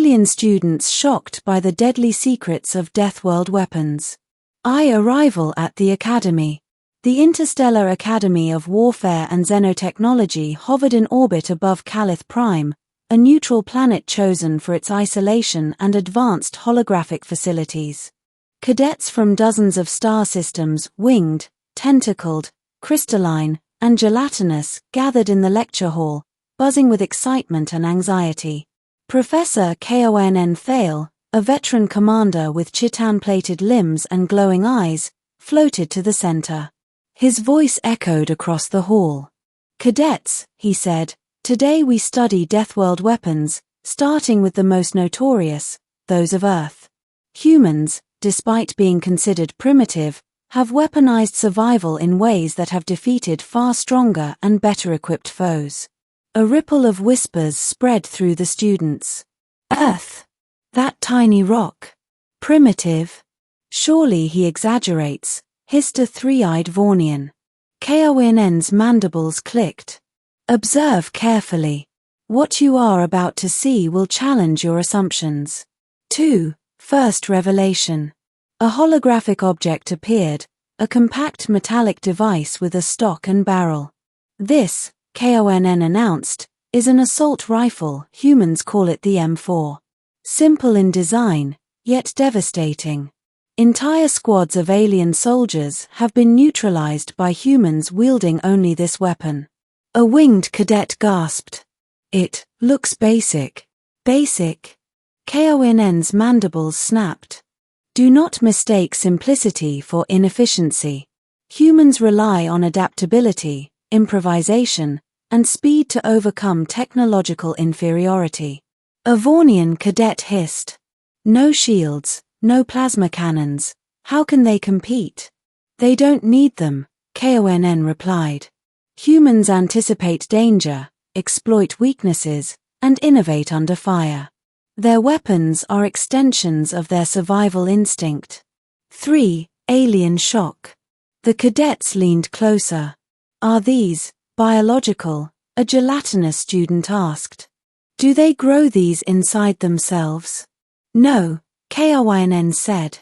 Alien students shocked by the deadly secrets of Deathworld weapons. Arrival at the Academy. The Interstellar Academy of Warfare and Xenotechnology hovered in orbit above Calith Prime, a neutral planet chosen for its isolation and advanced holographic facilities. Cadets from dozens of star systems, winged, tentacled, crystalline, and gelatinous, gathered in the lecture hall, buzzing with excitement and anxiety. Professor Konn Thale, a veteran commander with chitin-plated limbs and glowing eyes, floated to the center. His voice echoed across the hall. "Cadets," he said, "today we study Deathworld weapons, starting with the most notorious, those of Earth. Humans, despite being considered primitive, have weaponized survival in ways that have defeated far stronger and better-equipped foes." A ripple of whispers spread through the students. "Earth? That tiny rock? Primitive? Surely he exaggerates," hissed a three-eyed Vornian. Konn's mandibles clicked. "Observe carefully. What you are about to see will challenge your assumptions." 2. First revelation. A holographic object appeared, a compact metallic device with a stock and barrel. "This," Konn announced, "is an assault rifle. Humans call it the M4. Simple in design, yet devastating. Entire squads of alien soldiers have been neutralized by humans wielding only this weapon." A winged cadet gasped. "It looks basic." "Basic?" Konn's mandibles snapped. "Do not mistake simplicity for inefficiency. Humans rely on adaptability, improvisation, and speed to overcome technological inferiority." A Vornian cadet hissed. "No shields, no plasma cannons. How can they compete?" "They don't need them," Konn replied. "Humans anticipate danger, exploit weaknesses, and innovate under fire. Their weapons are extensions of their survival instinct." 3. Alien shock. The cadets leaned closer. "Are these biological?" a gelatinous student asked. "Do they grow these inside themselves?" "No," Konn said.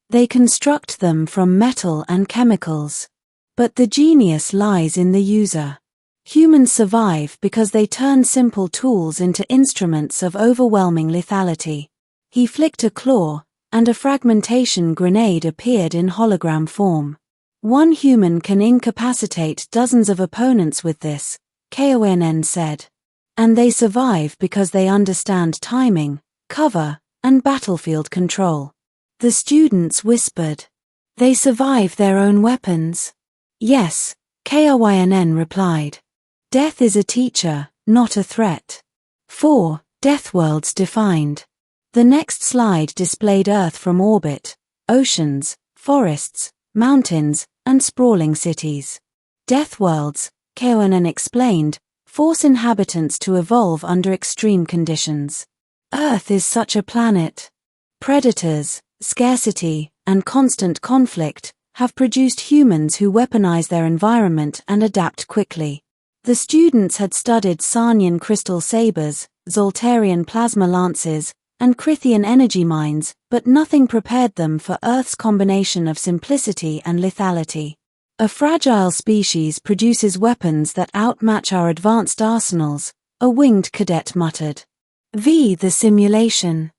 "They construct them from metal and chemicals. But the genius lies in the user. Humans survive because they turn simple tools into instruments of overwhelming lethality." He flicked a claw, and a fragmentation grenade appeared in hologram form. "One human can incapacitate dozens of opponents with this," Konn said. "And they survive because they understand timing, cover, and battlefield control." The students whispered. "They survive their own weapons?" "Yes," Konn replied. "Death is a teacher, not a threat." 4. Deathworlds defined. The next slide displayed Earth from orbit, oceans, forests, mountains, and sprawling cities. Deathworlds, Konn explained, force inhabitants to evolve under extreme conditions. Earth is such a planet. Predators, scarcity, and constant conflict have produced humans who weaponize their environment and adapt quickly. The students had studied Sarnian crystal sabers, Zoltarian plasma lances, and Crithian energy mines, but nothing prepared them for Earth's combination of simplicity and lethality. "A fragile species produces weapons that outmatch our advanced arsenals," a winged cadet muttered. The simulation.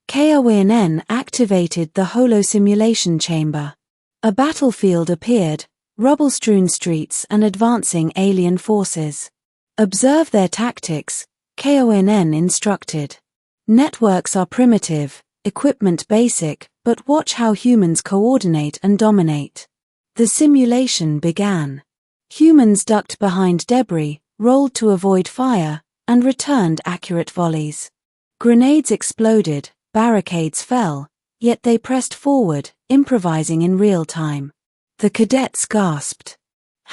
Konn activated the holo-simulation chamber. A battlefield appeared, rubble-strewn streets and advancing alien forces. "Observe their tactics," Konn instructed. "Networks are primitive, equipment basic, but watch how humans coordinate and dominate." The simulation began. Humans ducked behind debris, rolled to avoid fire, and returned accurate volleys. Grenades exploded, barricades fell, yet they pressed forward, improvising in real time. The cadets gasped.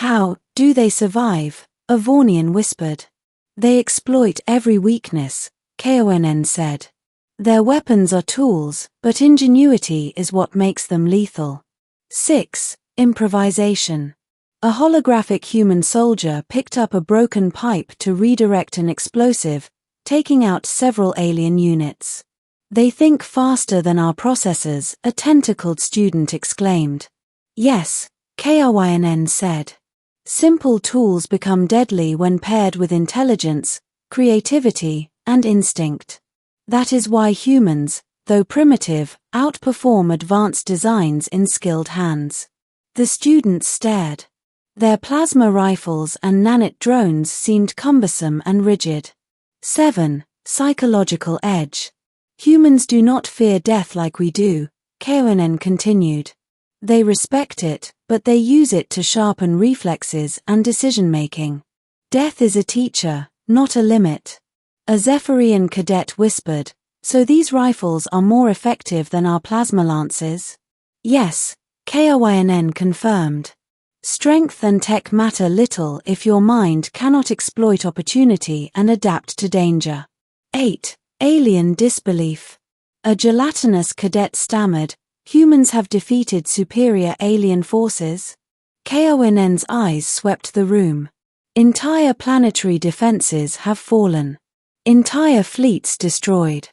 "How do they survive?" a Vornian whispered. "They exploit every weakness," Konn said. "Their weapons are tools, but ingenuity is what makes them lethal." 6. Improvisation. A holographic human soldier picked up a broken pipe to redirect an explosive, taking out several alien units. They think faster than our processors, a tentacled student exclaimed. Yes, Kyryn said. Simple tools become deadly when paired with intelligence, creativity, and instinct. That is why humans, though primitive, outperform advanced designs in skilled hands. The students stared. Their plasma rifles and nanite drones seemed cumbersome and rigid. 7. Psychological edge. Humans do not fear death like we do, Kyryn continued. They respect it, but they use it to sharpen reflexes and decision-making. Death is a teacher, not a limit. A Zephyrian cadet whispered, so these rifles are more effective than our plasma lances? Yes, Kyryn confirmed. Strength and tech matter little if your mind cannot exploit opportunity and adapt to danger. 8. Alien disbelief. A gelatinous cadet stammered, humans have defeated superior alien forces? Kyryn's eyes swept the room. Entire planetary defenses have fallen. Entire fleets destroyed.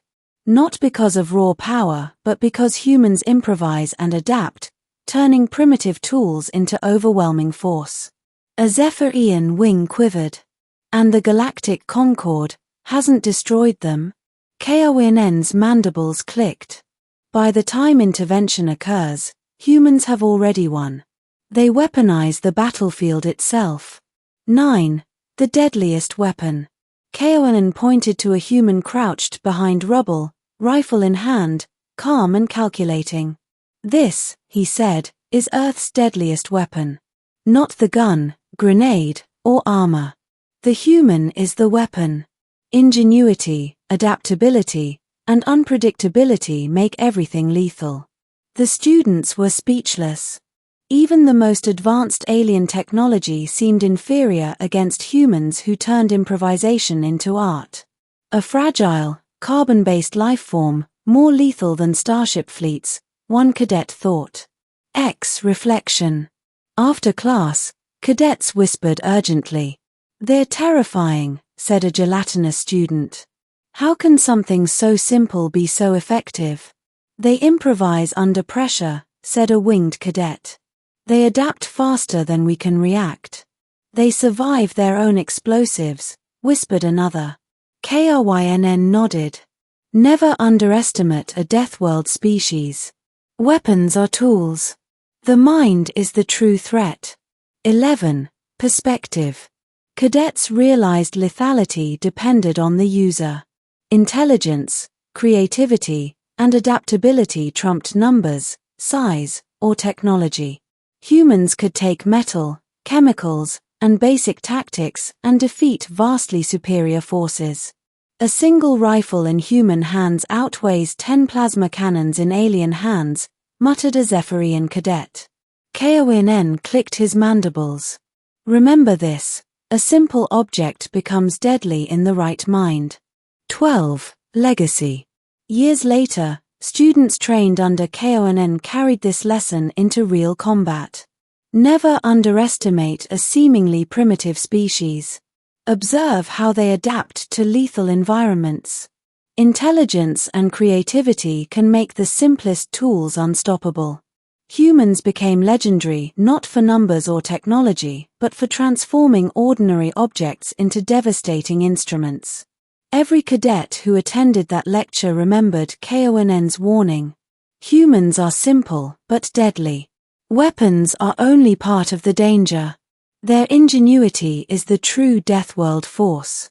Not because of raw power, but because humans improvise and adapt, turning primitive tools into overwhelming force. A Zephyrian wing quivered. And the galactic Concord hasn't destroyed them? Kyryn's mandibles clicked. By the time intervention occurs, humans have already won. They weaponize the battlefield itself. 9. The deadliest weapon. Kyryn pointed to a human crouched behind rubble, rifle in hand, calm and calculating. This, he said, is Earth's deadliest weapon. Not the gun, grenade, or armor. The human is the weapon. Ingenuity, adaptability, and unpredictability make everything lethal. The students were speechless. Even the most advanced alien technology seemed inferior against humans who turned improvisation into art. A fragile, carbon-based life form, more lethal than starship fleets, one cadet thought. Reflection. After class, cadets whispered urgently. They're terrifying, said a gelatinous student. How can something so simple be so effective? They improvise under pressure, said a winged cadet. They adapt faster than we can react. They survive their own explosives, whispered another. Kyryn nodded. Never underestimate a Deathworld species. Weapons are tools. The mind is the true threat. 11. Perspective. Cadets realized lethality depended on the user. Intelligence, creativity, and adaptability trumped numbers, size, or technology. Humans could take metal, chemicals, and basic tactics and defeat vastly superior forces. A single rifle in human hands outweighs 10 plasma cannons in alien hands, muttered a Zephyrian cadet. Kyryn clicked his mandibles. Remember this, a simple object becomes deadly in the right mind. 12. Legacy. Years later, students trained under Kyryn carried this lesson into real combat. Never underestimate a seemingly primitive species. Observe how they adapt to lethal environments. Intelligence and creativity can make the simplest tools unstoppable. Humans became legendary not for numbers or technology, but for transforming ordinary objects into devastating instruments. Every cadet who attended that lecture remembered Kyryn's warning. Humans are simple, but deadly. Weapons are only part of the danger. Their ingenuity is the true Deathworld force.